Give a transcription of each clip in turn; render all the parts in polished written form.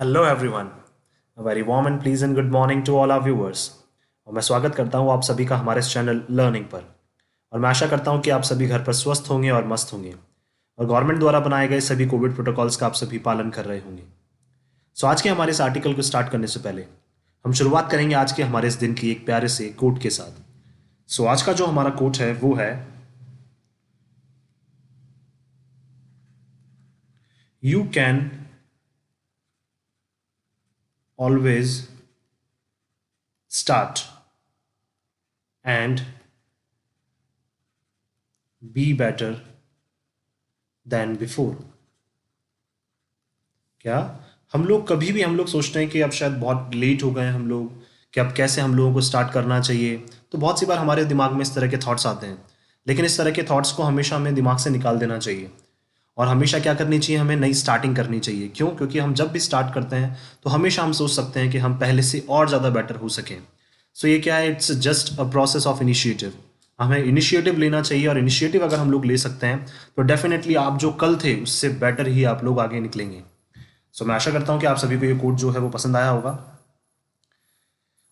Hello everyone, very warm and pleasant good morning to all our viewers. और मैं स्वागत करता हूं आप सभी का हमारे इस चैनल लर्निंग पर। और मैं आशा करता हूं कि आप सभी घर पर स्वस्थ होंगे और मस्त होंगे और गवर्नमेंट द्वारा बनाए गए सभी कोविड प्रोटोकॉल्स का आप सभी पालन कर रहे होंगे। सो आज के हमारे इस आर्टिकल को स्टार्ट करने से पहले हम शुरुआत करेंगे आज के हमारे इस दिन की एक प्यारे से कोट के साथ। सो आज का जो हमारा कोट है वो है, you can always start and be better than before. क्या हम लोग सोचते हैं कि अब शायद बहुत लेट हो गए हैं हम लोग, कि अब कैसे हम लोगों को स्टार्ट करना चाहिए। तो बहुत सी बार हमारे दिमाग में इस तरह के थॉट्स आते हैं, लेकिन इस तरह के थॉट्स को हमेशा हमें दिमाग से निकाल देना चाहिए और हमेशा क्या करनी चाहिए, हमें नई स्टार्टिंग करनी चाहिए। क्यों? क्योंकि हम जब भी स्टार्ट करते हैं तो हमेशा हम सोच सकते हैं कि हम पहले से और ज़्यादा बेटर हो सकें। सो ये क्या है, it's just a process of initiative. हमें इनिशिएटिव लेना चाहिए और इनिशिएटिव अगर हम लोग ले सकते हैं तो डेफिनेटली आप जो कल थे उससे बेटर ही आप लोग आगे निकलेंगे। सो मैं आशा करता हूँ कि आप सभी को ये कोड जो है वो पसंद आया होगा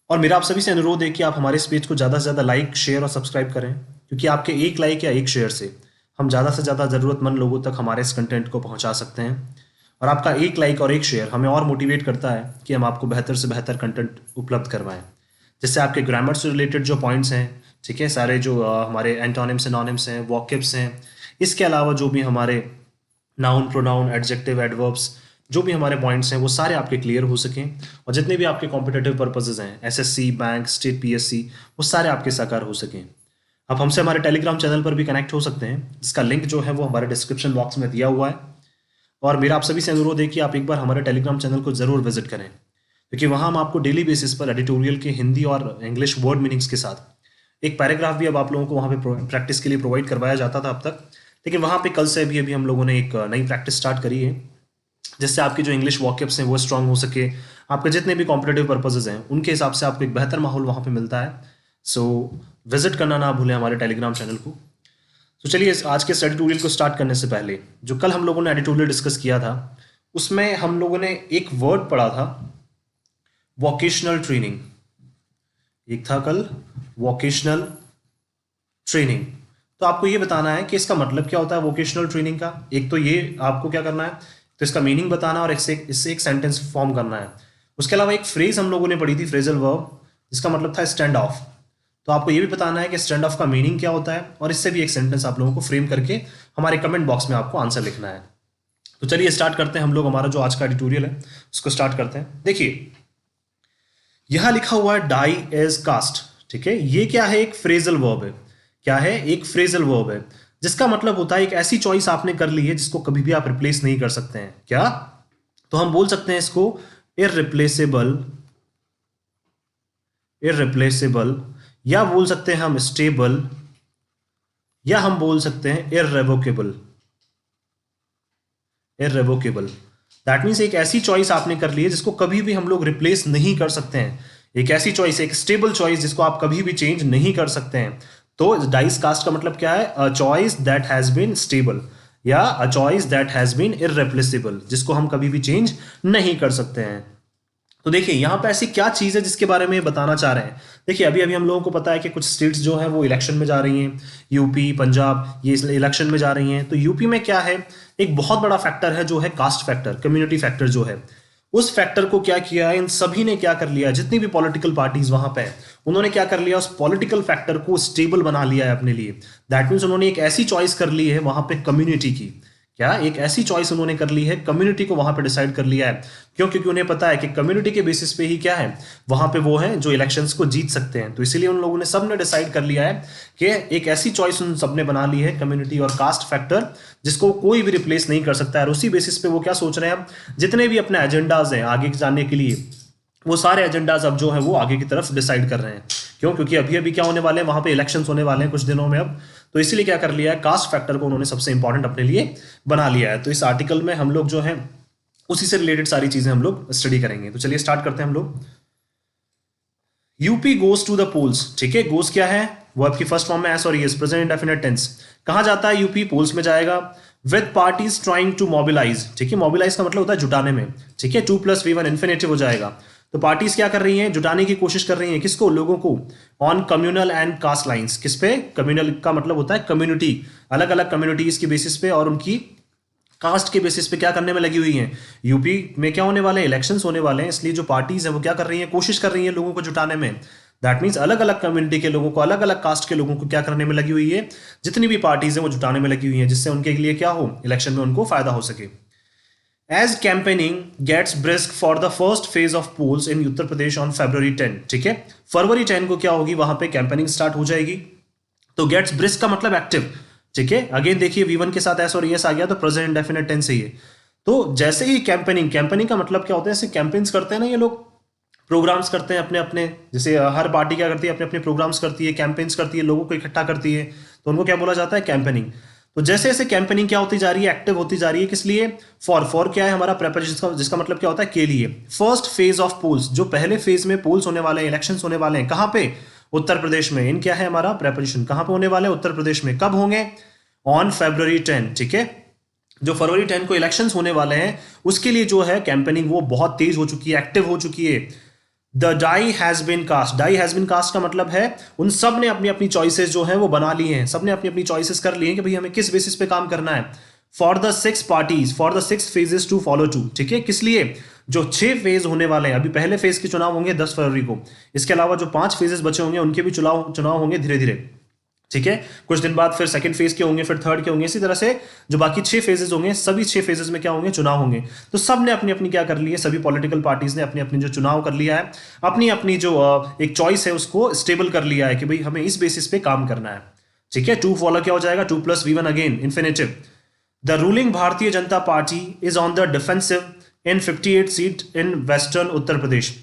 और मेरा आप सभी से अनुरोध है कि आप हमारे इस पेज को ज़्यादा से ज़्यादा लाइक, शेयर और सब्सक्राइब करें, क्योंकि आपके एक लाइक या एक शेयर से हम ज़्यादा से ज़्यादा ज़रूरतमंद लोगों तक हमारे इस कंटेंट को पहुंचा सकते हैं। और आपका एक लाइक और एक शेयर हमें और मोटिवेट करता है कि हम आपको बेहतर से बेहतर कंटेंट उपलब्ध करवाएं, जिससे आपके ग्रामर से रिलेटेड जो पॉइंट्स हैं, ठीक है, सारे जो हमारे एंटोनिम्स सिनोनिम्स हैं, वोकैब्स हैं, इसके अलावा जो भी हमारे नाउन, प्रोनाउन, एडजेक्टिव, एडवर्ब्स, जो भी हमारे पॉइंट्स हैं वो सारे आपके क्लियर हो सकें और जितने भी आपके कॉम्पिटेटिव पर्पसेज हैं, एसएससी, बैंक, स्टेट पीएससी, वो सारे आपके साकार हो सकें। आप हमसे हमारे टेलीग्राम चैनल पर भी कनेक्ट हो सकते हैं, जिसका लिंक जो है वो हमारे डिस्क्रिप्शन बॉक्स में दिया हुआ है। और मेरा आप सभी से अनुरोध है कि आप एक बार हमारे टेलीग्राम चैनल को ज़रूर विजिट करें, क्योंकि वहाँ हम आपको डेली बेसिस पर एडिटोरियल के हिंदी और इंग्लिश वर्ड मीनिंग्स के साथ एक पैराग्राफ भी अब आप लोगों को वहाँ पे प्रैक्टिस के लिए प्रोवाइड करवाया जाता था अब तक, लेकिन वहाँ पे कल से अभी हम लोगों ने एक नई प्रैक्टिस स्टार्ट करी है, जिससे आपकी जो इंग्लिश वॉकअप्स हैं वो स्ट्रांग हो सके। आपके जितने भी कॉम्पिटेटिव पर्पसेज हैं उनके हिसाब से आपको एक बेहतर माहौल वहाँ पे मिलता है। सो विजिट करना ना भूलें हमारे टेलीग्राम चैनल को। तो चलिए आज के एडिटोरियल को स्टार्ट करने से पहले, जो कल हम लोगों ने एडिटोरियल डिस्कस किया था उसमें हम लोगों ने एक वर्ड पढ़ा था, वोकेशनल ट्रेनिंग। एक था कल वोकेशनल ट्रेनिंग। तो आपको ये बताना है कि इसका मतलब क्या होता है वोकेशनल ट्रेनिंग का। एक तो ये आपको क्या करना है, तो इसका मीनिंग बताना और इससे एक सेंटेंस फॉर्म करना है। उसके अलावा एक फ्रेज हम लोगों ने पढ़ी थी, फ्रेजल वर्ब, जिसका मतलब था स्टैंड ऑफ। तो आपको ये भी बताना है कि स्टैंड ऑफ का मीनिंग क्या होता है और इससे भी एक सेंटेंस आप लोगों को फ्रेम करके हमारे कमेंट बॉक्स में आपको आंसर लिखना है। तो चलिए स्टार्ट करते हैं हम लोग, हमारा जो आज का एडिटोरियल है उसको स्टार्ट करते हैं। देखिए यहां लिखा हुआ है डाई एज कास्ट, ठीक है। ये क्या है, एक फ्रेजल वर्ब है। क्या है, एक फ्रेजल वर्ब है, जिसका मतलब होता है एक ऐसी चॉइस आपने कर ली है जिसको कभी भी आप रिप्लेस नहीं कर सकते हैं। क्या? तो हम बोल सकते हैं इसको इररिप्लेसेबल, इररिप्लेसेबल, या बोल सकते हैं हम स्टेबल, या हम बोल सकते हैं इररेवोकेबल, इररेवोकेबल। दैट मीन्स एक ऐसी चॉइस आपने कर ली है जिसको कभी भी हम लोग रिप्लेस नहीं कर सकते हैं। एक ऐसी चॉइस, एक स्टेबल चॉइस जिसको आप कभी भी चेंज नहीं कर सकते हैं। तो डाइस कास्ट का मतलब क्या है, a choice that has been stable या a choice that has been irreplaceable, जिसको हम कभी भी चेंज नहीं कर सकते हैं। तो देखिए यहाँ पे ऐसी क्या चीज़ है जिसके बारे में बताना चाह रहे हैं। देखिए अभी अभी हम लोगों को पता है कि कुछ स्टेट्स जो हैं वो इलेक्शन में जा रही हैं, यूपी, पंजाब, ये इलेक्शन में जा रही हैं। तो यूपी में क्या है, एक बहुत बड़ा फैक्टर है जो है कास्ट फैक्टर, कम्युनिटी फैक्टर जो है। उस फैक्टर को क्या किया है, इन सभी ने क्या कर लिया, जितनी भी पॉलिटिकल पार्टीज वहां पे हैं उन्होंने क्या कर लिया, उस पॉलिटिकल फैक्टर को स्टेबल बना लिया है अपने लिए। दैट मीन्स उन्होंने एक ऐसी चॉइस कर ली है वहां पे कम्युनिटी की। क्या? एक ऐसी चॉइस उन्होंने कर ली है, कम्युनिटी को वहां पे डिसाइड कर लिया है। क्यों? क्योंकि उन्हें पता है कि कम्युनिटी के बेसिस पे ही क्या है, वहां पे वो है जो इलेक्शंस को जीत सकते हैं। तो इसीलिए उन लोगों ने सबने डिसाइड कर लिया है कि एक ऐसी चॉइस उन सबने बना ली है, कम्युनिटी और कास्ट फैक्टर, जिसको कोई भी रिप्लेस नहीं कर सकता है। और उसी बेसिस पे वो क्या सोच रहे हैं, जितने भी अपने एजेंडाज हैं आगे जाने के लिए, वो सारे एजेंडाज अब जो है वो आगे की तरफ डिसाइड कर रहे हैं। क्यों? क्योंकि अभी अभी क्या होने वाले हैं, वहां पे इलेक्शंस होने वाले हैं कुछ दिनों में अब। तो इसीलिए क्या कर लिया है, कास्ट फैक्टर को उन्होंने सबसे इंपॉर्टेंट अपने लिए बना लिया है। तो इस आर्टिकल में हम लोग जो है उसी से रिलेटेड सारी चीजें हम लोग स्टडी करेंगे। तो चलिए स्टार्ट करते हैं हम लोग। UP goes to the polls, ठीक है। गोज क्या है, वो आपकी फर्स्ट फॉर्म में एस और एस, प्रेजेंट इंडेफिनिट टेंस। कहां जाता है यूपी? पोल्स में जाएगा। With parties trying to mobilise, ठीक है, मोबिलाइज का मतलब होता है जुटाने में, ठीक है, 2+V1 इन्फिनेटिव हो जाएगा। तो पार्टीज क्या कर रही हैं, जुटाने की कोशिश कर रही हैं, किसको, लोगों को, on communal and caste lines, किस पे, कम्युनल का मतलब होता है कम्युनिटी, अलग अलग कम्युनिटीज के बेसिस पे और उनकी कास्ट के बेसिस पे क्या करने में लगी हुई हैं। यूपी में क्या होने वाले हैं, इलेक्शंस होने वाले हैं, इसलिए जो पार्टीज हैं वो क्या कर रही हैं, कोशिश कर रही हैं लोगों को जुटाने में। दैट मीन्स अलग अलग कम्युनिटी के लोगों को, अलग अलग कास्ट के लोगों को क्या करने में लगी हुई है, जितनी भी पार्टीज हैं वो जुटाने में लगी हुई हैं, जिससे उनके लिए क्या हो, इलेक्शन में उनको फायदा हो सके। As campaigning gets brisk for the first phase of polls in Uttar Pradesh on February 10, ठीक है, फरवरी 10 को क्या होगी, वहां पे कैंपेनिंग स्टार्ट हो जाएगी। तो गेट्स ब्रिस्क का मतलब एक्टिव, ठीक है, अगेन देखिए V1 के साथ एस और एस आ गया तो प्रेजेंट इंडेफिनिट टेंस से ही है। तो जैसे ही कैंपेनिंग, कैंपेनिंग का मतलब क्या होता है, ऐसे कैंपेन्स करते हैं ना ये लोग, प्रोग्राम्स करते हैं अपने अपने, जैसे हर पार्टी क्या करती है, अपने अपने प्रोग्राम्स करती है, कैंपेन्स करती है, लोगों को इकट्ठा करती है, तो उनको क्या बोला जाता है, कैंपेनिंग। तो जैसे जैसे कैंपेनिंग क्या होती जा रही है, एक्टिव होती जा रही है, किस लिए, फॉर क्या है हमारा प्रेपरेशन, जिसका मतलब क्या होता है, के लिए। फर्स्ट फेज ऑफ पोल्स, जो पहले फेज में पोल्स होने वाले हैं, इलेक्शंस होने वाले हैं, कहां पे, उत्तर प्रदेश में। इन क्या है हमारा प्रेपरेशन, कहां पे होने वाले हैं, उत्तर प्रदेश में। कब होंगे, ऑन February 10, ठीक है, जो फरवरी 10 को इलेक्शंस होने वाले हैं उसके लिए जो है कैंपेनिंग वो बहुत तेज हो चुकी है, एक्टिव हो चुकी है। The die has been cast, die has been cast का मतलब है उन सब ने अपनी अपनी चॉइसेस जो है वो बना ली हैं, सब ने अपनी अपनी चॉइसेस कर ली हैं कि भाई हमें किस बेसिस पे काम करना है। For the 6 parties, for the 6 phases to follow to, ठीक है, किस लिए, जो 6 फेज होने वाले हैं, अभी पहले फेज के चुनाव होंगे 10 फरवरी को, इसके अलावा जो 5 फेजेस बचे होंगे उनके भी चुनाव होंगे धीरे धीरे, ठीक है, कुछ दिन बाद फिर सेकंड फेज के होंगे, फिर थर्ड के होंगे, इसी तरह से जो बाकी 6 फेजेस होंगे, सभी 6 फेजेस में क्या होंगे, चुनाव होंगे। तो सब ने अपनी अपनी क्या कर ली है, सभी पॉलिटिकल पार्टीज ने अपनी अपनी जो चुनाव कर लिया है, अपनी अपनी जो एक चॉइस है उसको स्टेबल कर लिया है कि भाई हमें इस बेसिस पे काम करना है, ठीक है। 2 फॉलो क्या हो जाएगा, 2+V1 again infinitive. The ruling Bharatiya Janata Party is on the defensive in 58 seat in western Uttar Pradesh.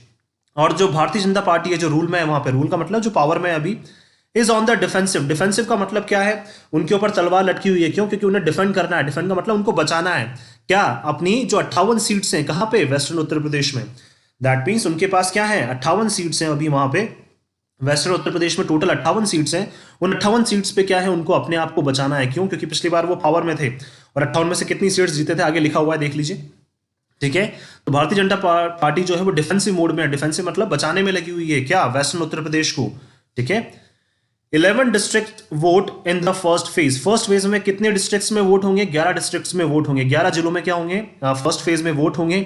और जो भारतीय जनता पार्टी है जो रूल में है, वहां पे रूल का मतलब जो पावर में है अभी, is on the defensive. Defensive का मतलब क्या है, उनके ऊपर तलवार लटकी हुई है, क्यों, क्योंकि उन्हें डिफेंड करना है। डिफेंड का मतलब उनको बचाना है, क्या, अपनी जो 58 सीट्स हैं, कहां पे, वेस्टर्न उत्तर प्रदेश में। दैट मीन्स उनके पास क्या है, 58 सीट्स हैं अभी वहां पे वेस्टर्न उत्तर प्रदेश में, टोटल 58 सीट्स हैं। उन 58 सीट्स पे क्या है, उनको अपने आप को बचाना है, क्यों, क्योंकि पिछली बार वो पावर में थे और 58 में से कितनी सीट्स जीते थे, आगे लिखा हुआ है, देख लीजिए, ठीक है। तो भारतीय जनता पार्टी जो है वो डिफेंसिव मोड में है, डिफेंसिव मतलब बचाने में लगी हुई है, क्या, वेस्टर्न उत्तर प्रदेश को, ठीक है। 11 district vote in the first phase, first phase में कितने डिस्ट्रिक्ट्स में वोट होंगे, 11 डिस्ट्रिक्ट्स में वोट होंगे, 11 जिलों में क्या होंगे, फर्स्ट फेज में वोट होंगे।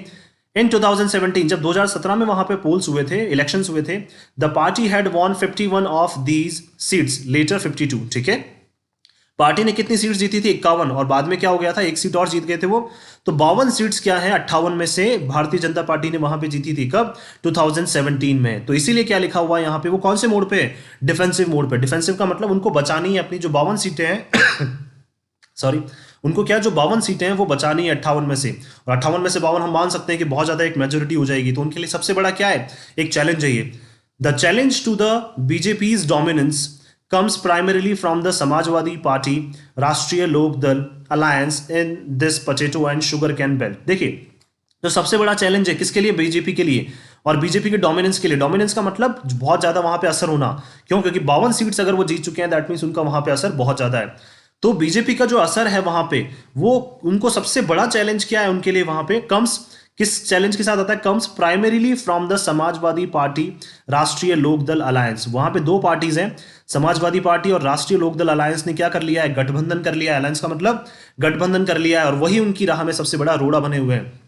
इन 2017, जब 2017 में वहां पे पोल्स हुए थे, इलेक्शंस हुए थे, the party had won 51 of these seats, later 52, ठीक है। पार्टी ने कितनी सीट्स जीती थी, 51, और बाद में क्या हो गया था, एक सीट और जीत गए थे वो। तो 52 सीट्स क्या है, 58 में से भारतीय जनता पार्टी ने वहां पे जीती थी, कब, 2017 में। तो इसीलिए क्या लिखा हुआ है यहाँ पे, वो कौन से मोड पे, डिफेंसिव मोड पे। डिफेंसिव का मतलब उनको बचानी है, अपनी जो 52 सीटें हैं सॉरी, उनको क्या, जो 52 सीटें हैं वो बचानी है 58 में से, और 58 में से 52 हम मान सकते हैं कि बहुत ज्यादा एक मेजोरिटी हो जाएगी। तो उनके लिए सबसे बड़ा क्या है, एक चैलेंज है ये। The challenge to the BJP's dominance comes primarily from the Samajwadi Party, Rashtriya Lokdal alliance in this potato and sugar cane belt. देखिए, तो सबसे बड़ा चैलेंज है किसके लिए, बीजेपी के लिए, और बीजेपी के डोमिनेंस के लिए। डोमिनेंस का मतलब बहुत ज्यादा वहां पे असर होना, क्यों, क्योंकि 52 सीट्स अगर वो जीत चुके हैं, दैट मीन्स उनका वहां पे असर बहुत ज्यादा है। तो बीजेपी का जो असर है वहां पे, वो उनको सबसे बड़ा चैलेंज क्या है उनके लिए वहां पे, कम्स, किस चैलेंज के साथ आता है, comes primarily from the Samajwadi party राष्ट्रीय लोकदल अलायंस। वहां पे 2 पार्टीज हैं, समाजवादी पार्टी और राष्ट्रीय लोकदल अलायंस ने क्या कर लिया है, गठबंधन कर लिया है। अलायंस का मतलब गठबंधन कर लिया है, और वही उनकी राह में सबसे बड़ा रोड़ा बने हुए हैं।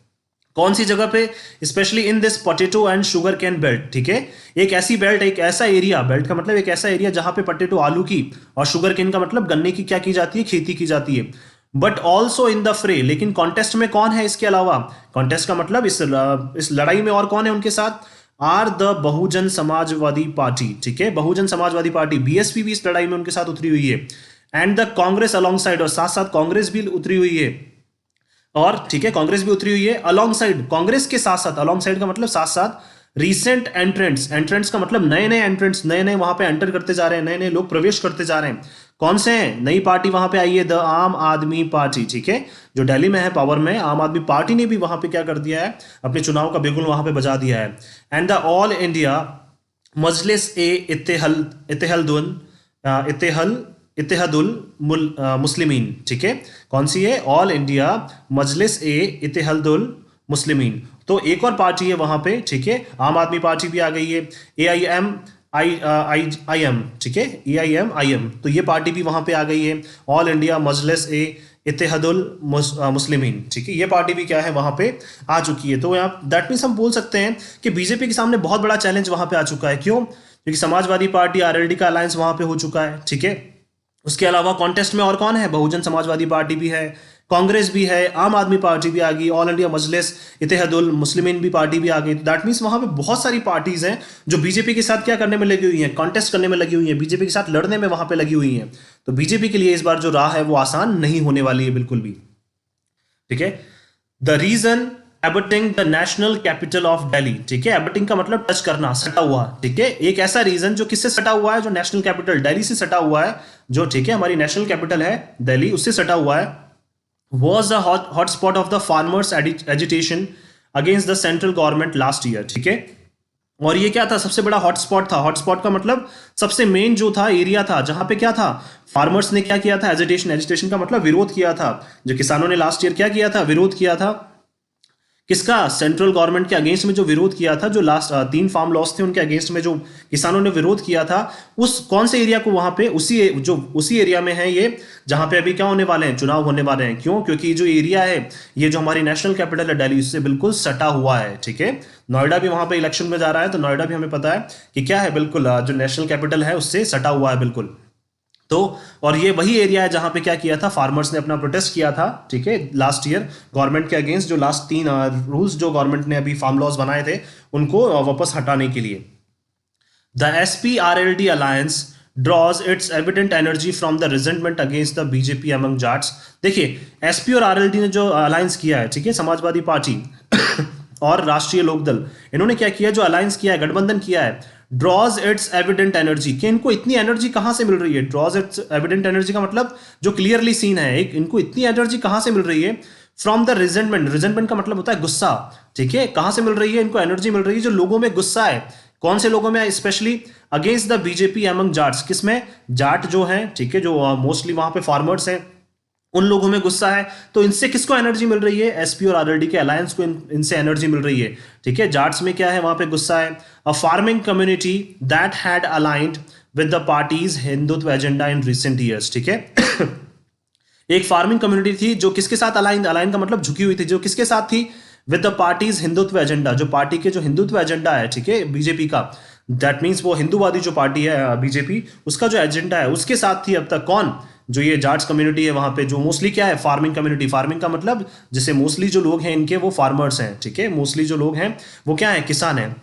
कौन सी जगह पे, specially in this potato and sugar cane belt, ठीक है, एक ऐसी बेल्ट, एक ऐसा एरिया, बेल्ट का मतलब एक ऐसा एरिया जहां पे पोटैटो आलू की, और शुगर कैन का मतलब गन्ने की क्या की जाती है, खेती की जाती है। बट ऑल्सो इन द फ्रे, लेकिन कॉन्टेस्ट में कौन है इसके अलावा, कॉन्टेस्ट का मतलब इस लड़ाई में और कौन है उनके साथ, are the Bahujan Samajwadi Party, ठीक है, बहुजन समाजवादी पार्टी, बीएसपी भी इस लड़ाई में उनके साथ उतरी हुई है, and the Congress along side, और साथ साथ कांग्रेस भी उतरी हुई है, और ठीक है, कांग्रेस भी उतरी हुई है अलॉन्ग साइड, कांग्रेस के साथ साथ, अलॉन्ग साइड का मतलब साथ साथ, रीसेंट एंट्रेंट्स, एंट्रेंट्स का मतलब नए नए एंट्रेंट्स, नए नए वहां पे एंटर करते जा रहे हैं, नए नए लोग प्रवेश करते जा रहे हैं। कौन से हैं, नई पार्टी वहां पे आई है, द आम आदमी पार्टी, ठीक है, जो दिल्ली में है पावर में, आम आदमी पार्टी ने भी वहां पे क्या कर दिया है, अपने चुनाव का बिगुल वहां पे बजा दिया है। एंड द ऑल इंडिया मजलिस ए इत्तेहल इत्तेहलदुन इत्तेहल इत्तेहादुल मुस्लिमीन, ठीक है, कौन सी है? ऑल इंडिया मजलिस ए इत्तेहादुल मुस्लिमीन। तो एक और पार्टी है वहां पे, ठीक है, आम आदमी पार्टी भी आ गई है, AIM, ठीक है, AIM, तो ये पार्टी भी वहां पे आ गई है, ऑल इंडिया मजलिस ए इत्तेहादुल मुस्लिमीन, ठीक है, ये पार्टी भी क्या है वहां पे आ चुकी है। तो यहाँ दैट मीन्स हम बोल सकते हैं कि बीजेपी के सामने बहुत बड़ा चैलेंज वहां पे आ चुका है। क्यों? क्योंकि समाजवादी पार्टी आरएलडी का अलायंस वहां पे हो चुका है, ठीक है। उसके अलावा कॉन्टेस्ट में और कौन है? बहुजन समाजवादी पार्टी भी है, कांग्रेस भी है, आम आदमी पार्टी भी आ गई, ऑल इंडिया मजलिस इत्तेहादुल मुस्लिमीन भी पार्टी भी आ गई। तो दैट मीन्स वहां पे बहुत सारी पार्टीज हैं जो बीजेपी के साथ क्या करने में लगी हुई हैं? कॉन्टेस्ट करने में लगी हुई हैं, बीजेपी के साथ लड़ने में वहां पे लगी हुई हैं। तो बीजेपी के लिए इस बार जो राह है वो आसान नहीं होने वाली है बिल्कुल भी, ठीक है। The region abutting the national capital of Delhi, ठीक है, एबटिंग का मतलब टच करना, सटा हुआ, ठीक है, एक ऐसा रीजन जो किससे सटा हुआ है? जो नेशनल कैपिटल दिल्ली से सटा हुआ है, जो, ठीक है, हमारी नेशनल कैपिटल है दिल्ली, उससे सटा हुआ है, was a hotspot of the farmers agitation against the central government last year, ठीक है। और ये क्या था? सबसे बड़ा हॉटस्पॉट था। हॉटस्पॉट का मतलब सबसे मेन जो था एरिया था जहां पे क्या था? फार्मर्स ने क्या किया था? एजिटेशन का मतलब विरोध किया था। जो किसानों ने लास्ट ईयर क्या किया था? विरोध किया था। किसका? सेंट्रल गवर्नमेंट के अगेंस्ट में जो विरोध किया था, जो लास्ट 3 फार्म लॉस थे उनके अगेंस्ट में जो किसानों ने विरोध किया था, उस कौन से एरिया को? वहां पे उसी एरिया में है ये जहां पे अभी क्या होने वाले हैं? चुनाव होने वाले हैं। क्यों? क्योंकि जो एरिया है ये जो हमारी नेशनल कैपिटल है दिल्ली, उससे बिल्कुल सटा हुआ है, ठीक है। नोएडा भी वहां पे इलेक्शन में जा रहा है, तो नोएडा भी हमें पता है कि क्या है, बिल्कुल जो नेशनल कैपिटल है उससे सटा हुआ है बिल्कुल। तो और ये वही एरिया है जहां पे क्या किया था? फार्मर्स ने अपना प्रोटेस्ट किया था, ठीक है, लास्ट ईयर गवर्नमेंट के अगेंस्ट। जो लास्ट 3 रूल्स जो गवर्नमेंट ने अभी फार्म लॉज बनाए थे उनको वापस हटाने के लिए। The SP-RLD alliance draws its evident energy from the resentment against the BJP among Jats। देखिए, एसपी और आरएलडी ने जो अलायंस किया है, ठीक है, समाजवादी पार्टी और राष्ट्रीय लोकदल, इन्होंने क्या किया? जो अलायंस किया है, गठबंधन किया है, ड्रॉज इट्स एविडेंट एनर्जी, कि इनको इतनी एनर्जी कहां से मिल रही है? ड्रॉज इट्स एविडेंट एनर्जी का मतलब जो क्लियरली सीन है, एक इनको इतनी एनर्जी कहां से मिल रही है? फ्रॉम द रिजेंटमेंट, रिजेंटमेंट का मतलब होता है गुस्सा, ठीक है, कहां से मिल रही है इनको एनर्जी? मिल रही है जो लोगों में गुस्सा है। कौन से लोगों में? Specially against the BJP among Jats, किसमें? जाट जो है, ठीक है, जो मोस्टली वहां पे फार्मर्स हैं, उन लोगों में गुस्सा है। तो इनसे किसको एनर्जी मिल रही है? एसपी और आरएलडी के अलायंस को इनसे एनर्जी मिल रही है, ठीक है। जाट्स में क्या है? वहां पे गुस्सा है। A farming community that had aligned with the party's Hindutva agenda in recent years, ठीक है। एक फार्मिंग कम्युनिटी थी जो किसके साथ अलाइन? अलाइन का मतलब झुकी हुई थी, जो किसके साथ थी? With the party's Hindutva agenda, जो पार्टी के जो हिंदुत्व एजेंडा है, ठीक है, बीजेपी का, दैट मीन्स वो हिंदूवादी जो पार्टी है बीजेपी, उसका जो एजेंडा है उसके साथ थी अब तक। कौन? जो ये जाट्स कम्युनिटी है वहां पे, जो मोस्टली क्या है? Farming community. फार्मिंग का मतलब जैसे मोस्टली जो लोग हैं इनके वो फार्मर्स हैं, ठीक है, मोस्टली जो लोग हैं वो क्या है? किसान हैं।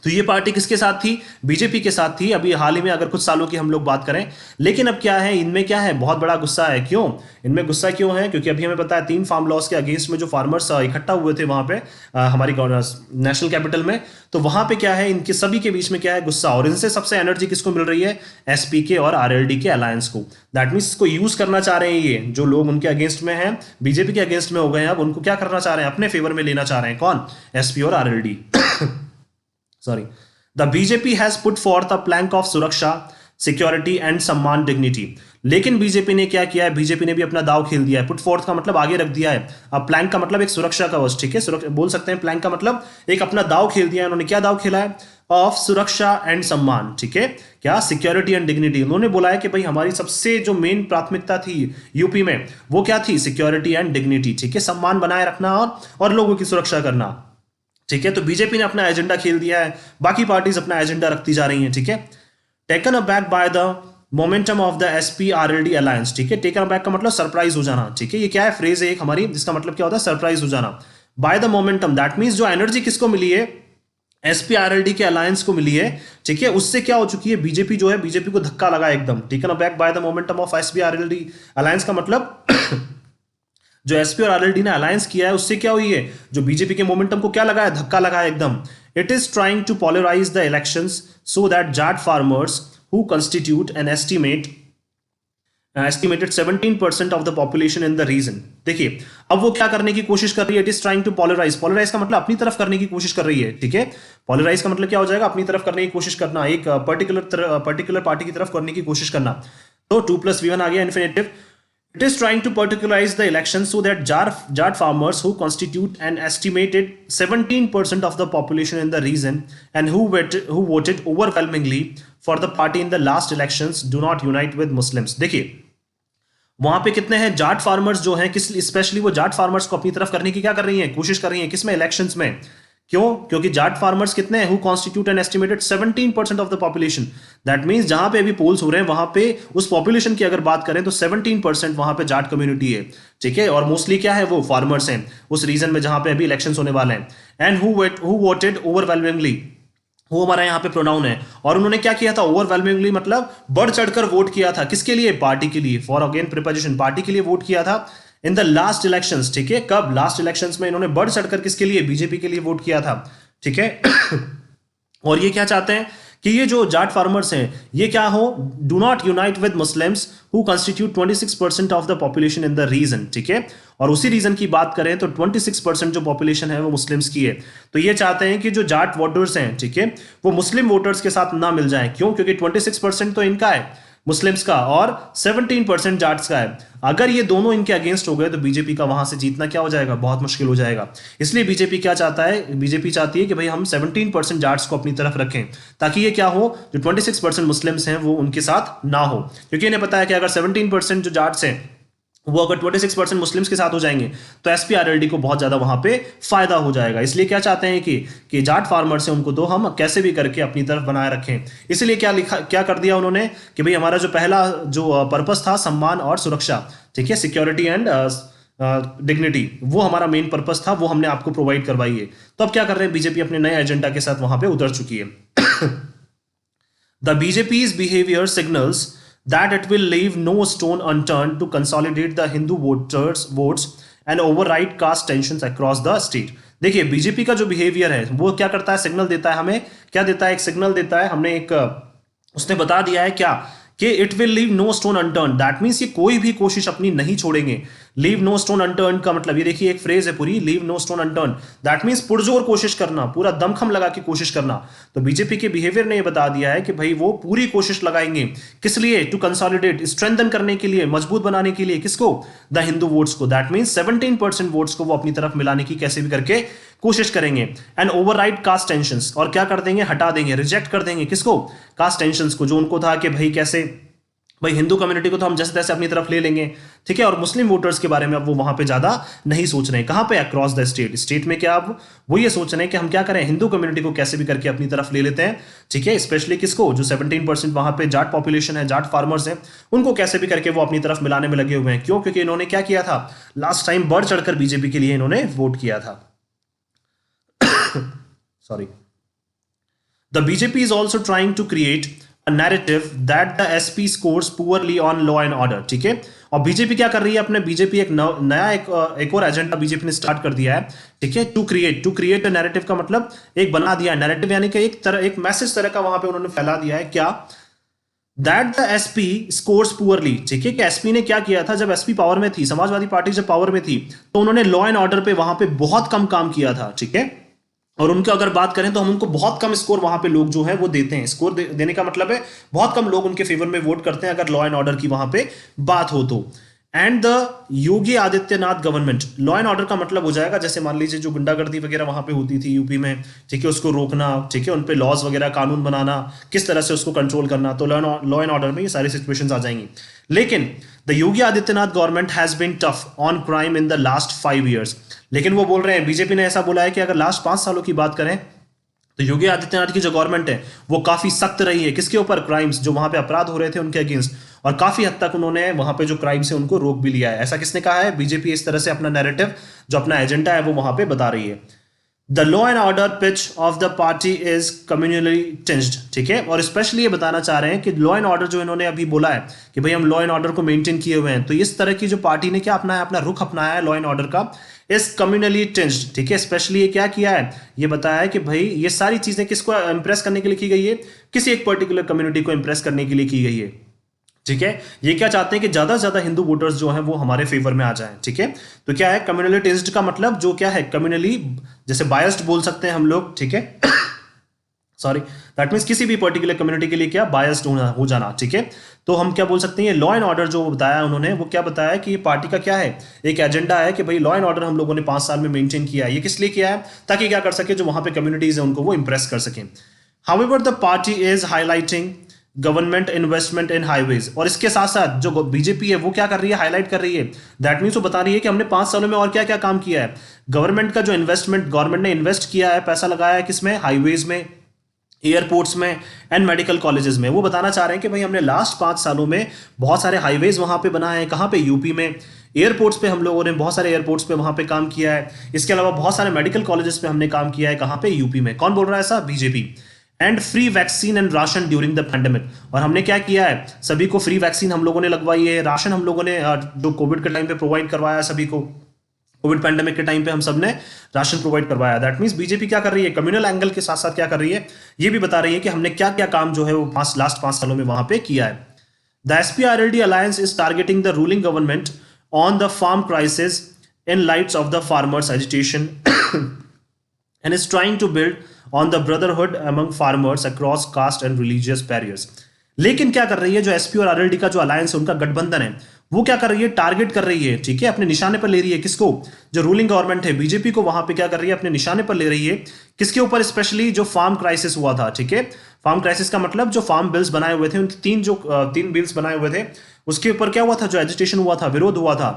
तो ये पार्टी किसके साथ थी? बीजेपी के साथ थी, अभी हाल ही में अगर कुछ सालों की हम लोग बात करें। लेकिन अब क्या है? इनमें क्या है? बहुत बड़ा गुस्सा है। क्यों इनमें गुस्सा क्यों है? क्योंकि अभी हमें पता है 3 फार्म लॉस के अगेंस्ट में जो फार्मर्स इकट्ठा हुए थे वहां पे हमारी नेशनल कैपिटल में, तो वहां पे क्या है? इनके सभी के बीच में क्या है? गुस्सा। और इनसे सबसे एनर्जी किसको मिल रही है? एसपी के और आरएलडी के अलायंस को। दैट मीन्स इसको यूज करना चाह रहे हैं ये जो लोग उनके अगेंस्ट में हैं, बीजेपी के अगेंस्ट में हो गए हैं, अब उनको क्या करना चाह रहे हैं? अपने फेवर में लेना चाह रहे हैं। कौन? एसपी और RLD. Sorry. The BJP has put forth a plank of सुरक्षा, सिक्योरिटी एंड सम्मान, डिग्निटी। लेकिन बीजेपी ने क्या किया है? बीजेपी ने भी अपना दाव खेल दिया है। पुट फोर्थ का मतलब आगे रख दिया है। अब प्लैंक का मतलब एक सुरक्षा कवच, ठीक है, बोल सकते हैं प्लैंक का मतलब एक अपना दाव खेल दिया है। उन्होंने क्या दाव खेला है? ऑफ सुरक्षा एंड सम्मान, ठीक है, क्या? Security and dignity. उन्होंने बोला है कि भाई हमारी सबसे जो मेन प्राथमिकता थी यूपी में वो क्या थी? सिक्योरिटी एंड डिग्निटी, ठीक है, सम्मान बनाए रखना और लोगों की सुरक्षा करना, ठीक है। तो बीजेपी ने अपना एजेंडा खेल दिया है, बाकी पार्टीज अपना एजेंडा रखती जा रही हैं, ठीक है। Taken aback by the momentum of the SP RLD alliance, ठीक है। टेकन अबैक का मतलब सरप्राइज हो जाना, ठीक है। ये क्या है? फ्रेज है एक हमारी, जिसका मतलब क्या होता है? सरप्राइज हो जाना। By the momentum, that means जो एनर्जी किसको मिली है? एसपी आरएलडी के अलायंस को मिली है, ठीक है। उससे क्या हो चुकी है? बीजेपी जो है, बीजेपी को धक्का लगा एकदम। Taken aback by the momentum of SP RLD alliance का मतलब जो एसपी और आरएलडी ने अलायंस किया है उससे क्या हुई है? जो बीजेपी के मोमेंटम को क्या लगा है? धक्का लगा है एकदम। It is trying to polarise the elections so that Jat farmers who constitute an estimated 17% of the population in the region. देखिए, अब वो क्या करने की कोशिश कर रही है? It is trying to polarise. Polarise का मतलब अपनी तरफ करने की कोशिश कर रही है, ठीक है। पोलराइज का मतलब क्या हो जाएगा? अपनी तरफ करने की कोशिश करना, एक पर्टिकुलर पार्टी की तरफ करने की कोशिश करना। तो 2+V1 आ गया infinitive. It is trying to particularize the election so that Jat farmers who constitute an estimated 17% of the population in the region and who voted overwhelmingly for the party in the last elections do not unite with Muslims. देखिए वहां पे कितने हैं Jat farmers जो हैं, किस specially वो Jat farmers को अपनी तरफ करने की क्या कर रही हैं, कोशिश कर रही हैं, किसमें, इलेक्शंस में. क्यों? क्योंकि जाट फार्मर्स कितने हैं, who constitute an estimated 17% of the population. That means जहां पे अभी पोल्स हो रहे हैं वहां पे उस पॉपुलेशन की अगर बात करें तो 17% वहां पे जाट कम्युनिटी है. ठीक है, और मोस्टली क्या है, वो फार्मर्स हैं उस रीजन में जहां पे अभी इलेक्शंस होने वाले हैं. एंड हु वोटेड ओवरवेलमिंगली, वो हमारा यहाँ पे प्रोनाउन है, और उन्होंने क्या किया था, ओवरवेलमिंगली मतलब बढ़ चढ़कर वोट किया था. किसके लिए? पार्टी के लिए. फॉर अगेन प्रिपोजिशन, पार्टी के लिए वोट किया था इन द लास्ट इलेक्शंस. ठीक है, कब? लास्ट इलेक्शंस में इन्होंने बढ़ चढ़कर किसके लिए? बीजेपी के लिए वोट किया था. ठीक है. और ये क्या चाहते हैं कि ये जो जाट फार्मर्स हैं ये क्या हो, do not unite with Muslims who constitute 26% of the population in the region. ठीक है, और उसी रीजन की बात करें तो 26% जो पॉपुलेशन है वो मुस्लिम्स की है. तो ये चाहते हैं कि जो जाट वोटर्स हैं, ठीक है, वो मुस्लिम वोटर्स के साथ ना मिल जाएं. क्यों? क्योंकि 26% तो इनका है मुस्लिम्स का और 17% जाट्स का है. अगर ये दोनों इनके अगेंस्ट हो गए तो बीजेपी का वहां से जीतना क्या हो जाएगा, बहुत मुश्किल हो जाएगा. इसलिए बीजेपी क्या चाहता है, बीजेपी चाहती है कि भाई हम 17% जाट्स को अपनी तरफ रखें, ताकि ये क्या हो, जो 26% मुस्लिम्स हैं वो उनके साथ ना हो. क्योंकि इन्हें पता है कि अगर 17% जो जाट्स हैं वो अगर 26% मुस्लिम्स के साथ हो जाएंगे तो एसपीआरएलडी को बहुत ज्यादा वहां पे फायदा हो जाएगा. इसलिए क्या चाहते हैं कि जाट फार्मर्स हैं उनको तो हम कैसे भी करके अपनी तरफ बनाए रखें. इसलिए क्या कर दिया उन्होंने कि भाई हमारा जो पहला जो पर्पस था, सम्मान और सुरक्षा, ठीक है, सिक्योरिटी एंड डिग्निटी, वो हमारा मेन पर्पस था, वो हमने आपको प्रोवाइड करवाई है. तो अब क्या कर रहे हैं, बीजेपी अपने नए एजेंडा के साथ वहां पे उतर चुकी है. The BJP's behaviour signals that it will leave no stone unturned to consolidate the Hindu votes and override caste tensions across the state. देखिए बीजेपी का जो बिहेवियर है वो क्या करता है, सिग्नल देता है हमें. क्या देता है? एक सिग्नल देता है. हमने एक उसने बता दिया है क्या कि it will leave no stone unturned. That means ये कोई भी कोशिश अपनी नहीं छोड़ेंगे. लीव नो स्टोन अनटर्न का मतलब ये देखिए एक फ्रेज है पूरी, leave no stone unturned. That means पुरजोर कोशिश करना, पूरा दमखम लगा के कोशिश करना. तो बीजेपी के बिहेवियर ने ये बता दिया है कि भाई वो पूरी कोशिश लगाएंगे. किस लिए? टू कंसोलिडेट, स्ट्रेंथन करने के लिए, मजबूत बनाने के लिए. किसको? द हिंदू वोट्स को. दैट मींस 17% वोट्स को वो अपनी तरफ मिलाने की कैसे भी करके कोशिश करेंगे. एंड ओवरराइड कास्ट टेंशंस, और क्या कर देंगे, हटा देंगे, रिजेक्ट कर देंगे. किसको? कास्ट टेंशंस को. जो उनको था कि भाई कैसे, भाई हिंदू कम्युनिटी को तो हम जैसे तैसे अपनी तरफ ले लेंगे, ठीक है, और मुस्लिम वोटर्स के बारे में अब वो वहां पे ज्यादा नहीं सोच रहे हैं. कहां पे? अक्रॉस द स्टेट में क्या अब वो ये सोच रहे हैं कि हम क्या करें, हिंदू कम्युनिटी को कैसे भी करके अपनी तरफ ले लेते हैं. ठीक है, स्पेशली किसको? जो 17% वहां पे जाट पॉपुलेशन है, जाट फार्मर्स हैं, उनको कैसे भी करके वो अपनी तरफ मिलाने में लगे हुए हैं. क्यों? क्योंकि इन्होंने क्या किया था, लास्ट टाइम बढ़ चढ़कर बीजेपी के लिए इन्होंने वोट किया था. Sorry. The BJP is also trying to create a narrative that the SP scores poorly on law and order. ठीक है, और बीजेपी क्या कर रही है, अपने बीजेपी एक नया एक और एजेंडा बीजेपी ने स्टार्ट कर दिया है. ठीक है, टू क्रिएट अ नैरेटिव का मतलब एक बना दिया है नैरेटिव, यानी कि एक मैसेज तरह का वहां पे उन्होंने फैला दिया है. क्या? That the SP scores poorly. ठीक है, कि एसपी ने क्या किया था, जब एसपी पावर में थी, समाजवादी पार्टी जब पावर में थी, तो उन्होंने लॉ एंड ऑर्डर पे वहां पे बहुत कम काम किया था. ठीक है, और उनकी अगर बात करें तो हम उनको बहुत कम स्कोर वहां पे लोग जो है वो देते हैं. स्कोर देने का मतलब है बहुत कम लोग उनके फेवर में वोट करते हैं अगर लॉ एंड ऑर्डर की वहां पे बात हो तो. And the Yogi Adityanath government, law and order का मतलब हो जाएगा जैसे मान लीजिए जो गुंडागर्दी वगैरह वहां पे होती थी यूपी में, ठीक है, उसको रोकना, ठीक है, उन पे लॉज वगैरह कानून बनाना, किस तरह से उसको कंट्रोल करना. तो लॉ एंड ऑर्डर में ये सारी सिचुएशंस आ जाएंगी. लेकिन the Yogi Adityanath government has been tough on crime in the last 5 years. लेकिन वो बोल रहे हैं, बीजेपी ने ऐसा बोला है कि अगर लास्ट 5 सालों की बात करें तो योगी आदित्यनाथ की जो गवर्नमेंट है वो काफी सख्त रही है. किसके ऊपर? क्राइम्स, जो वहां पे अपराध हो रहे थे उनके अगेंस्ट, और काफी हद तक उन्होंने वहां पे जो क्राइम्स है उनको रोक भी लिया है. ऐसा किसने कहा है? बीजेपी इस तरह से अपना नैरेटिव, जो अपना एजेंडा है वो वहां पे बता रही है. The law and order pitch of the party is communally tensed. ठीक है, और स्पेशली ये बताना चाह रहे हैं कि लॉ एंड ऑर्डर जो इन्होंने अभी बोला है कि भाई हम लॉ एंड ऑर्डर को मेंटेन किए हुए हैं, तो इस तरह की जो पार्टी ने क्या अपनाया, अपना रुख अपनाया है लॉ एंड ऑर्डर का, इज कम्युनली टेंस्ड. ठीक है, स्पेशली ये क्या किया है, ये बताया है कि भाई ये सारी चीजें किसको इंप्रेस करने के लिए की गई है, किसी एक पर्टिकुलर कम्युनिटी को इंप्रेस करने के लिए की गई है. ठीक है, ये क्या चाहते हैं कि ज्यादा से ज्यादा हिंदू वोटर्स जो हैं वो हमारे फेवर में आ जाएं. ठीक है, तो क्या है कम्युनली टेंस्ड का मतलब, जो क्या है, कम्युनली जैसे बायस्ड बोल सकते हैं हम लोग. ठीक है, सॉरी, दैट मीन्स किसी भी पर्टिकुलर कम्युनिटी के लिए क्या बायस्ड हो जाना, ठीक है। तो हम क्या बोल सकते हैं, ये लॉ एंड ऑर्डर जो बताया उन्होंने, वो क्या बताया कि ये पार्टी का क्या है, एक एजेंडा है कि भाई लॉ एंड ऑर्डर हम लोगों ने 5 साल में मेंटेन किया है। ये किस लिए किया है, ताकि क्या कर सके, जो वहां पे कम्युनिटीज है उनको वो इंप्रेस कर सकें। However the party is highlighting government investment in highways, और इसके साथ साथ जो बीजेपी है वो क्या कर रही है, हाईलाइट कर रही है। दैट मीन्स वो बता रही है कि हमने 5 सालों में और क्या क्या काम किया है। गवर्नमेंट का जो इन्वेस्टमेंट, गवर्नमेंट ने इन्वेस्ट किया है, पैसा लगाया है किसमें, हाईवेज में, एयरपोर्ट्स में एंड मेडिकल कॉलेजेस में। वो बताना चाह रहे हैं कि भाई हमने लास्ट 5 सालों में बहुत सारे हाईवेज वहां पे बनाए हैं। कहां पे, यूपी में। एयरपोर्ट्स पे हम लोगों ने बहुत सारे एयरपोर्ट्स पे वहां पे काम किया है। इसके अलावा बहुत सारे मेडिकल कॉलेजेस पे हमने काम किया है। कहां पे, यूपी में। कौन बोल रहा है ऐसा, BJP. And free vaccine and ration during the pandemic, और हमने क्या किया है, सभी को फ्री वैक्सीन हम लोगों ने लगवाई है, राशन हम लोगों ने जो कोविड के टाइम पे प्रोवाइड करवाया सभी को, कोविड पैंडेमिक के टाइम पे हम सब ने राशन प्रोवाइड करवाया। दैट मींस बीजेपी क्या कर रही है, कम्युनल एंगल के साथ साथ क्या कर रही है, ये भी बता रही है कि हमने क्या क्या काम जो है वो लास्ट 5 सालों में वहां पे किया है। The SPRLD alliance is targeting the ruling government on the farm crisis in lights of the farmers agitation and is trying to build on the brotherhood among farmers across caste and religious barriers। लेकिन क्या कर रही है, जो SP और RLD का जो alliance है, उनका गठबंधन है, वो क्या कर रही है, टारगेट कर रही है, ठीक है, अपने निशाने पर ले रही है किसको, जो रूलिंग गवर्नमेंट है बीजेपी को, वहां पे क्या कर रही है, अपने निशाने पर ले रही है। किसके ऊपर, स्पेशली जो फार्म क्राइसिस हुआ था, ठीक है। फार्म क्राइसिस का मतलब जो फार्म बिल्स बनाए हुए थे, उनके तीन बिल्स बनाए हुए थे, उसके ऊपर क्या हुआ था, जो एजिटेशन हुआ था, विरोध हुआ था,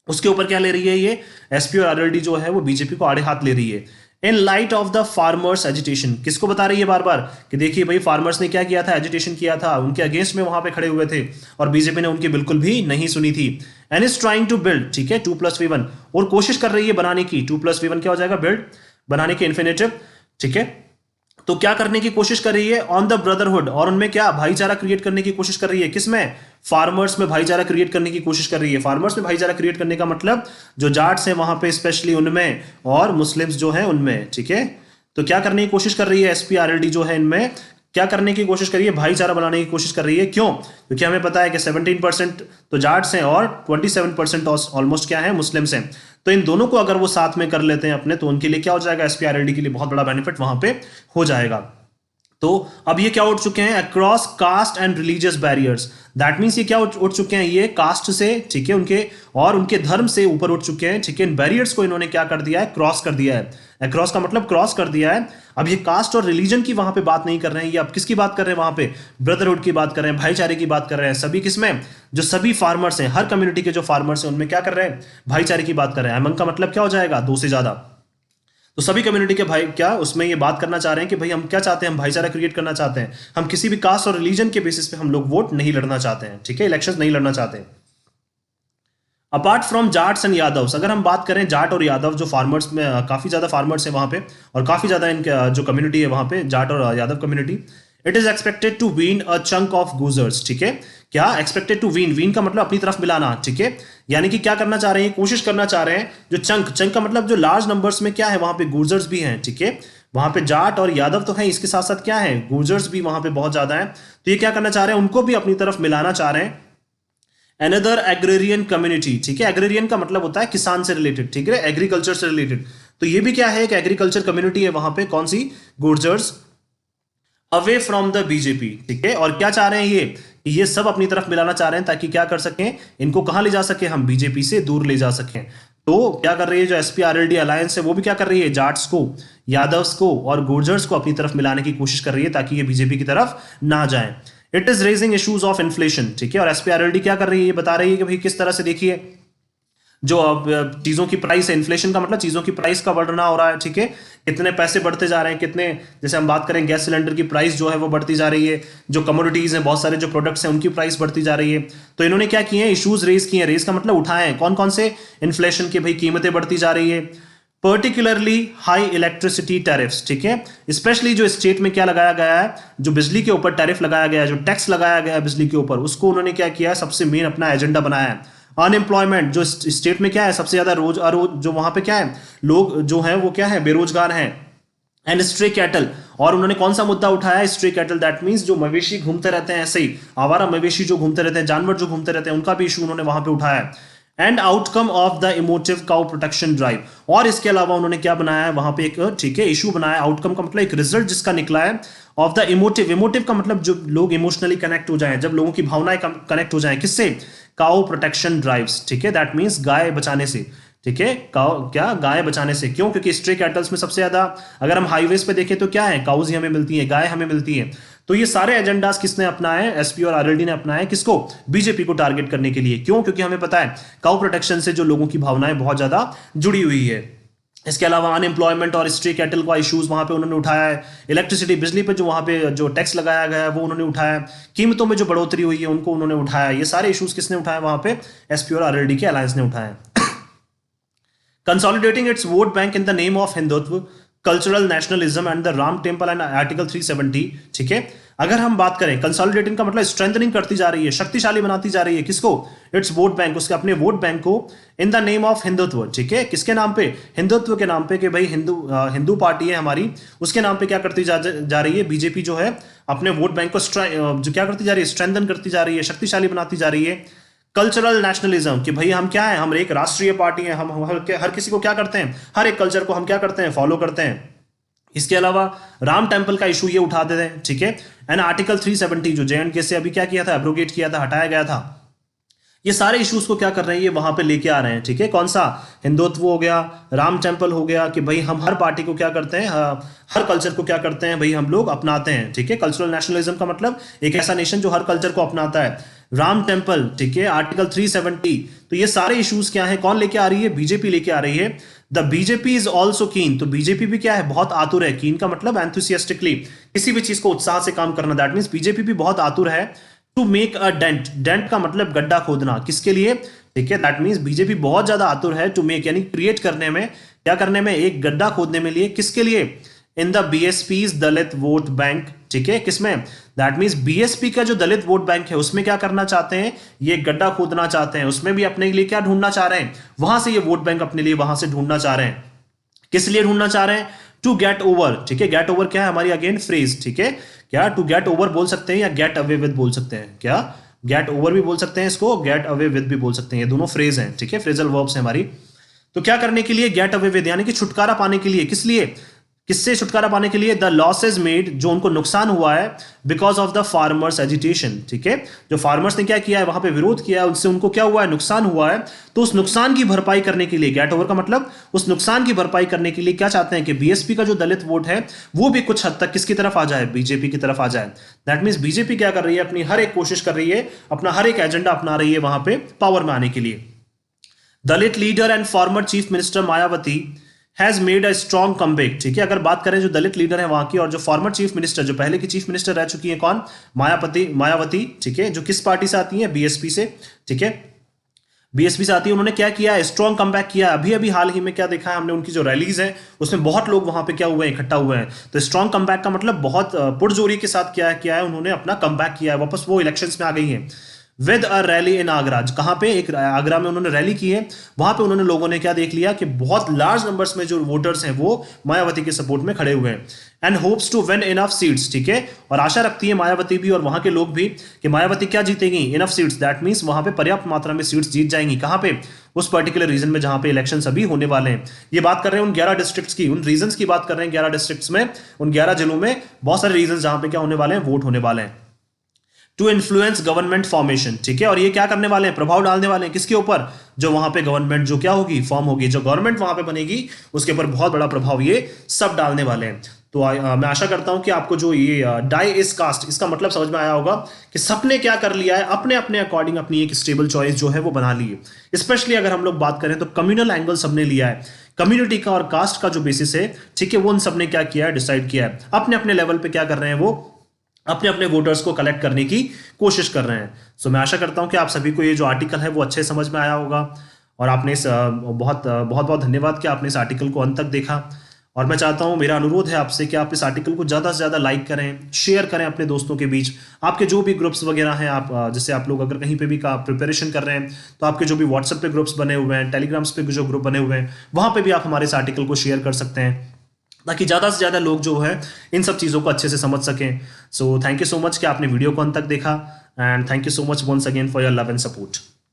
उसके ऊपर क्या ले रही है, ये एसपी और आरएलडी जो है वो बीजेपी को आड़े हाथ ले रही है। In light of the farmers agitation, किसको बता रही है बार बार कि देखिए भाई फार्मर्स ने क्या किया था, एजिटेशन किया था, उनके अगेंस्ट में वहां पे खड़े हुए थे और बीजेपी ने उनकी बिल्कुल भी नहीं सुनी थी। And is trying to build, ठीक है, 2+V1, और कोशिश कर रही है बनाने की, 2+V1 क्या हो जाएगा, बिल्ड, बनाने के इन्फिनेटिव, ठीक है। तो क्या करने की कोशिश कर रही है, ऑन द ब्रदरहुड, और उनमें क्या भाईचारा क्रिएट करने की कोशिश कर रही है, किसमें, फार्मर्स में भाईचारा क्रिएट करने की कोशिश कर रही है। फार्मर्स में भाईचारा क्रिएट करने का मतलब जो जाट्स हैं वहां पे स्पेशली उनमें, और मुस्लिम्स जो हैं उनमें, ठीक है। तो क्या करने की कोशिश कर रही है एसपी आरएलडी जो है, इनमें क्या करने की कोशिश कर रही है, भाईचारा बनाने की कोशिश कर रही है। क्यों, क्योंकि हमें पता है कि 17% तो जाट्स हैं और 27% ऑलमोस्ट क्या है, मुस्लिम्स हैं। तो इन दोनों को अगर वो साथ में कर लेते हैं अपने, तो उनके लिए क्या हो जाएगा, एसपीआरएलडी के लिए बहुत बड़ा बेनिफिट वहां पे हो जाएगा। तो अब ये क्या उठ चुके हैं, across cast and religious barriers. That means ये क्या उठ चुके हैं, ये कास्ट से, ठीक है, उनके और उनके धर्म से ऊपर उठ चुके हैं, ठीक है। इन बैरियर्स को इन्होंने क्या कर दिया है, क्रॉस कर दिया है। अक्रॉस का मतलब क्रॉस कर दिया है। अब ये कास्ट और रिलीजन की वहां पे बात नहीं कर रहे हैं, ये अब किसकी बात कर रहे हैं, वहां पे ब्रदरहुड की बात कर रहे हैं, भाईचारे की बात कर रहे हैं। सभी किसमें, जो सभी फार्मर्स हैं, हर कम्युनिटी के जो फार्मर्स हैं, उनमें क्या कर रहे हैं, भाईचारे की बात कर रहे हैं। अमंग का मतलब क्या हो जाएगा, 2 से ज्यादा। तो सभी कम्युनिटी के भाई क्या उसमें ये बात करना चाह रहे हैं कि भाई हम क्या चाहते हैं, हम भाईचारा क्रिएट करना चाहते हैं, हम किसी भी कास्ट और रिलीजन के बेसिस पे हम लोग वोट नहीं लड़ना चाहते हैं, ठीक है, इलेक्शंस नहीं लड़ना चाहते हैं। Apart from Jats and Yadavs, अगर हम बात करें जाट और यादव जो फार्मर्स में काफी ज्यादा फार्मर्स है वहां पे, और काफी ज्यादा इनके जो कम्युनिटी है वहां पे, जाट और Yadav community, it is expected to win a chunk of Gujjars, ठीक है। क्या एक्सपेक्टेड टू वीन, वीन का मतलब अपनी तरफ मिलाना, ठीक है। यानी कि क्या करना चाह रहे हैं, कोशिश करना चाह रहे हैं, जो चंक, चंक का मतलब जो लार्ज नंबर्स में क्या है, वहां पे गुर्जर्स भी हैं, ठीक है। वहां पे जाट और यादव तो है, इसके साथ साथ क्या है, गुर्जर्स भी वहां पे बहुत ज्यादा है। तो ये क्या करना चाह रहे हैं, उनको भी अपनी तरफ मिलाना चाह रहे हैं। अनदर एग्रेरियन कम्युनिटी, ठीक है, एग्रेरियन का मतलब होता है किसान से रिलेटेड, ठीक है, एग्रीकल्चर से रिलेटेड। तो ये भी क्या है, एक एग्रीकल्चर कम्युनिटी है वहां पे, कौन सी, गुर्जर्स, अवे फ्रॉम द बीजेपी, ठीक है। और क्या चाह रहे हैं ये सब अपनी तरफ मिलाना चाह रहे हैं, ताकि क्या कर सकें, इनको कहां ले जा सके, हम बीजेपी से दूर ले जा सकें। तो क्या कर रही है जो एसपीआरएलडी अलायंस है, वो भी क्या कर रही है, जाट्स को, यादव्स को और गुर्जर्स को अपनी तरफ मिलाने की कोशिश कर रही है, ताकि ये बीजेपी की तरफ ना जाए। It is raising issues of inflation, ठीक है। और एसपीआरएलडी क्या कर रही है, ये बता रही है कि भाई किस तरह से, देखिए जो चीजों की प्राइस है, इन्फ्लेशन का मतलब चीजों की प्राइस का बढ़ना हो रहा है, ठीक है। कितने पैसे बढ़ते जा रहे हैं, कितने, जैसे हम बात करें गैस सिलेंडर की प्राइस जो है वो बढ़ती जा रही है, जो कमोडिटीज हैं, बहुत सारे जो प्रोडक्ट्स हैं उनकी प्राइस बढ़ती जा रही है। तो इन्होंने क्या किए हैं, इश्यूज रेज किए हैं, रेज का मतलब उठाए हैं, कौन कौन से, इन्फ्लेशन की, भाई कीमतें बढ़ती जा रही है, पर्टिकुलरली हाई इलेक्ट्रिसिटी टैरिफ्स, ठीक है। स्पेशली जो स्टेट में क्या लगाया गया है, जो बिजली के ऊपर टैरिफ लगाया गया है, जो टैक्स लगाया गया है बिजली के ऊपर, उसको उन्होंने क्या किया है, सबसे मेन अपना एजेंडा बनाया है। अनएम्प्लॉयमेंट, जो स्टेट में क्या है सबसे ज्यादा जो वहां पे क्या है, लोग जो है वो क्या है, बेरोजगार हैं। एंड स्ट्रे कैटल, और उन्होंने कौन सा मुद्दा उठाया है, स्ट्रे कैटल, दैट मींस जो मवेशी घूमते रहते हैं, ऐसे ही आवारा मवेशी जो घूमते रहते हैं, जानवर जो घूमते रहते हैं, उनका भी इशू उन्होंने वहां पे उठाया है। And outcome of the emotive cow protection drive. और इसके अलावा उन्होंने क्या बनाया है वहां पे एक, ठीक है, इशू बनाया। आउटकम का मतलब एक रिजल्ट जिसका निकला है ऑफ द इमोटिव। इमोटिव का मतलब जो लोग इमोशनली कनेक्ट हो जाएं, जब लोगों की भावनाएं कनेक्ट हो जाएं, किससे? काउ प्रोटेक्शन ड्राइव्स, ठीक है, दैट मीन्स गाय बचाने से, ठीक है, काउ क्या, गाय बचाने से। क्यों? क्योंकि स्ट्रे कैटल्स में सबसे ज्यादा, अगर हम हाईवेज पे देखें तो क्या है, काउज ही हमें मिलती है, गाय हमें मिलती है। तो ये सारे एजेंडास किसने अपनाए? एसपी और आरएलडी ने अपनाए। किसको? बीजेपी को टारगेट करने के लिए। क्यों? क्योंकि हमें पता है काउ प्रोटेक्शन से जो लोगों की भावनाएं बहुत ज्यादा जुड़ी हुई है। इसके अलावा अनएम्प्लॉयमेंट और स्ट्रे कैटल का इश्यूज वहां पे उन्होंने उठाया है। इलेक्ट्रिसिटी, बिजली पे जो वहां पे जो टैक्स लगाया गया है वो उन्होंने उठाया। कीमतों में जो बढ़ोतरी हुई है उनको उन्होंने उठाया। ये सारे इश्यूज किसने उठाए वहां पे? एसपी और आरएलडी के अलायंस ने उठाए। Consolidating its vote bank in the name of Hindutva, cultural nationalism and the Ram temple and article 370, ठीक है। अगर हम बात करें कंसोलिडेटिंग का मतलब स्ट्रेंथनिंग करती जा रही है, शक्तिशाली बनाती जा रही है। किसको? इट्स वोट बैंक, उसके अपने वोट बैंक को, in the name of Hindutva, ठीक है। किसके नाम पे? हिंदुत्व के नाम पे, कि भाई हिंदू पार्टी है हमारी, उसके नाम पे क्या करती जा रही है बीजेपी जो है, अपने वोट बैंक को जो क्या करती जा रही है, स्ट्रेंथन करती जा रही है, शक्तिशाली बनाती जा रही है। कल्चरल नेशनलिज्म, कि भाई हम क्या है, हम एक राष्ट्रीय पार्टी है, हम हर किसी को क्या करते हैं, हर एक कल्चर को हम क्या करते हैं, फॉलो करते हैं। इसके अलावा राम टेम्पल का इशू ये उठा देते हैं, ठीक है। एंड आर्टिकल 370 जो JNK से अभी क्या किया था, एब्रोगेट किया था, हटाया गया था। ये सारे इश्यूज को क्या कर रहे हैं, ये वहां पे लेके आ रहे हैं, ठीक है। कौन सा? हिंदुत्व हो गया, राम टेम्पल हो गया, कि भाई हम हर पार्टी को क्या करते हैं, हर कल्चर को क्या करते हैं भाई, हम लोग अपनाते हैं, ठीक है। कल्चरल नेशनलिज्म का मतलब एक ऐसा नेशन जो हर कल्चर को अपनाता है। राम टेम्पल, ठीक है, आर्टिकल 370। तो ये सारे इश्यूज क्या है, कौन लेके आ रही है? बीजेपी लेके आ रही है। द बीजेपी इज ऑल्सो कीन, तो बीजेपी भी क्या है, बहुत आतुर है। कीन का मतलब एंथुसियास्टिकली, किसी भी चीज को उत्साह से काम करना, दैट मीन्स बीजेपी भी बहुत आतुर है। To make a dent, dent का मतलब गड्ढा खोदना, किसके लिए? ठीक है, दैट मीन्स बीजेपी बहुत ज्यादा आतुर है टू मेक, यानी क्रिएट करने में, क्या करने में, एक गड्ढा खोदने में लिए। किसके लिए? In the BSP's Dalit vote bank, ठीक है, किसमें? दैट मीन्स बीएसपी का जो दलित वोट बैंक है उसमें क्या करना चाहते हैं, ये गड्ढा खोदना चाहते हैं। उसमें भी अपने लिए क्या ढूंढना चाह रहे हैं, वहां से ये वोट बैंक अपने लिए वहां से ढूंढना चाह रहे हैं। किस लिए ढूंढना चाह रहे हैं? टू गेट ओवर, ठीक है। गेट ओवर क्या है हमारी अगेन फ्रेज, ठीक है। क्या टू गेट ओवर बोल सकते हैं या गेट अवे विद बोल सकते हैं, क्या गेट ओवर भी बोल सकते हैं इसको, गेट अवे विद भी बोल सकते हैं, ये दोनों फ्रेज हैं, ठीक है, फ्रेजल वर्ब्स हैं हमारी। तो क्या करने के लिए? गेट अवे विद, यानी कि छुटकारा पाने के लिए। किस लिए? किससे छुटकारा पाने के लिए? द लॉसेज मेड, जो उनको नुकसान हुआ है because of the farmers agitation, ठीक है। जो फार्मर्स ने क्या किया है, वहां पे विरोध किया है, उससे उनको क्या हुआ है, नुकसान हुआ है। तो उस नुकसान की भरपाई करने के लिए, गेट ओवर का मतलब उस नुकसान की भरपाई करने के लिए क्या चाहते हैं कि बीएसपी का जो दलित वोट है वो भी कुछ हद तक किसकी तरफ आ जाए, बीजेपी की तरफ आ जाए। दैट मीन्स बीजेपी क्या कर रही है, अपनी हर एक कोशिश कर रही है, अपना हर एक एजेंडा अपना रही है वहां पे पावर में आने के लिए। Dalit leader and former chief minister Mayawati has made a strong comeback, ठीक है। अगर बात करें जो दलित लीडर है वहां की, और जो फॉर्मर चीफ मिनिस्टर, जो पहले की चीफ मिनिस्टर रह चुकी है, कौन? मायावती, ठीक है, जो किस पार्टी से आती है? बीएसपी से, ठीक है, बीएसपी से आती है। उन्होंने क्या किया? स्ट्रॉन्ग कमबैक किया। अभी अभी हाल ही में क्या देखा है हमने, उनकी जो रैलीज है उसमें बहुत लोग वहां पे क्या हुए हैं, इकट्ठा हुए हैं। तो स्ट्रॉन्ग कमबैक का मतलब बहुत पुरजोरी के साथ किया है उन्होंने, अपना कमबैक किया है, वापस वो इलेक्शंस में आ गई है। विद अ रैली इन आगरा, कहां पे? एक आगरा में उन्होंने रैली की है। वहां पे उन्होंने, लोगों ने क्या देख लिया कि बहुत लार्ज नंबर्स में जो वोटर्स हैं वो मायावती के सपोर्ट में खड़े हुए हैं। And hopes to win enough seats, ठीक है, और आशा रखती है मायावती भी और वहां के लोग भी कि मायावती क्या जीतेंगी, इनफ सीट्स, दैट मीन्स वहां पे पर्याप्त मात्रा में सीट्स जीत जाएंगी। कहां पे? उस पर्टिकुलर रीजन में जहां पे इलेक्शन अभी होने वाले हैं। ये बात कर रहे हैं उन 11 डिस्ट्रिक्ट्स की, उन रीजन्स की बात कर रहे हैं, 11 डिस्ट्रिक्ट्स में, उन 11 जिलों में बहुत सारे रीजन जहां पे क्या होने वाले हैं, वोट होने वाले हैं। टू इन्फ्लुएंस गवर्नमेंट फॉर्मेशन, ठीक है, और ये क्या करने वाले हैं, प्रभाव डालने वाले हैं किसके ऊपर? जो वहां पे गवर्नमेंट जो क्या होगी, फॉर्म होगी, जो गवर्नमेंट वहां पे बनेगी उसके ऊपर बहुत बड़ा प्रभाव ये सब डालने वाले हैं। तो मैं आशा करता हूं कि आपको जो ये डाई इज कास्ट, इसका मतलब समझ में आया होगा कि सबने क्या कर लिया है, अपने अपने अकॉर्डिंग अपनी एक स्टेबल चॉइस जो है वो बना ली है। स्पेशली अगर हम लोग बात करें तो कम्युनल एंगल सबने लिया है, कम्युनिटी का और कास्ट का जो बेसिस है, ठीक है, वो उन सबने क्या किया है, डिसाइड किया है। अपने अपने लेवल पे क्या कर रहे हैं, वो अपने अपने वोटर्स को कलेक्ट करने की कोशिश कर रहे हैं। सो मैं आशा करता हूं कि आप सभी को ये जो आर्टिकल है वो अच्छे समझ में आया होगा, और आपने इस बहुत बहुत बहुत धन्यवाद कि आपने इस आर्टिकल को अंत तक देखा। और मैं चाहता हूं, मेरा अनुरोध है आपसे कि आप इस आर्टिकल को ज़्यादा से ज़्यादा लाइक करें, शेयर करें अपने दोस्तों के बीच। आपके जो भी ग्रुप्स वगैरह हैं, आप जैसे आप लोग अगर कहीं पे भी का प्रिपरेशन कर रहे हैं तो आपके जो भी व्हाट्सएप पे ग्रुप्स बने हुए हैं, टेलीग्राम्स पे जो ग्रुप बने हुए हैं, वहाँ पे भी आप हमारे इस आर्टिकल को शेयर कर सकते हैं, ताकि ज़्यादा से ज़्यादा लोग जो है इन सब चीज़ों को अच्छे से समझ सकें। So thank you so much कि आपने वीडियो को अंत तक देखा, and thank you so much once again for your love and support.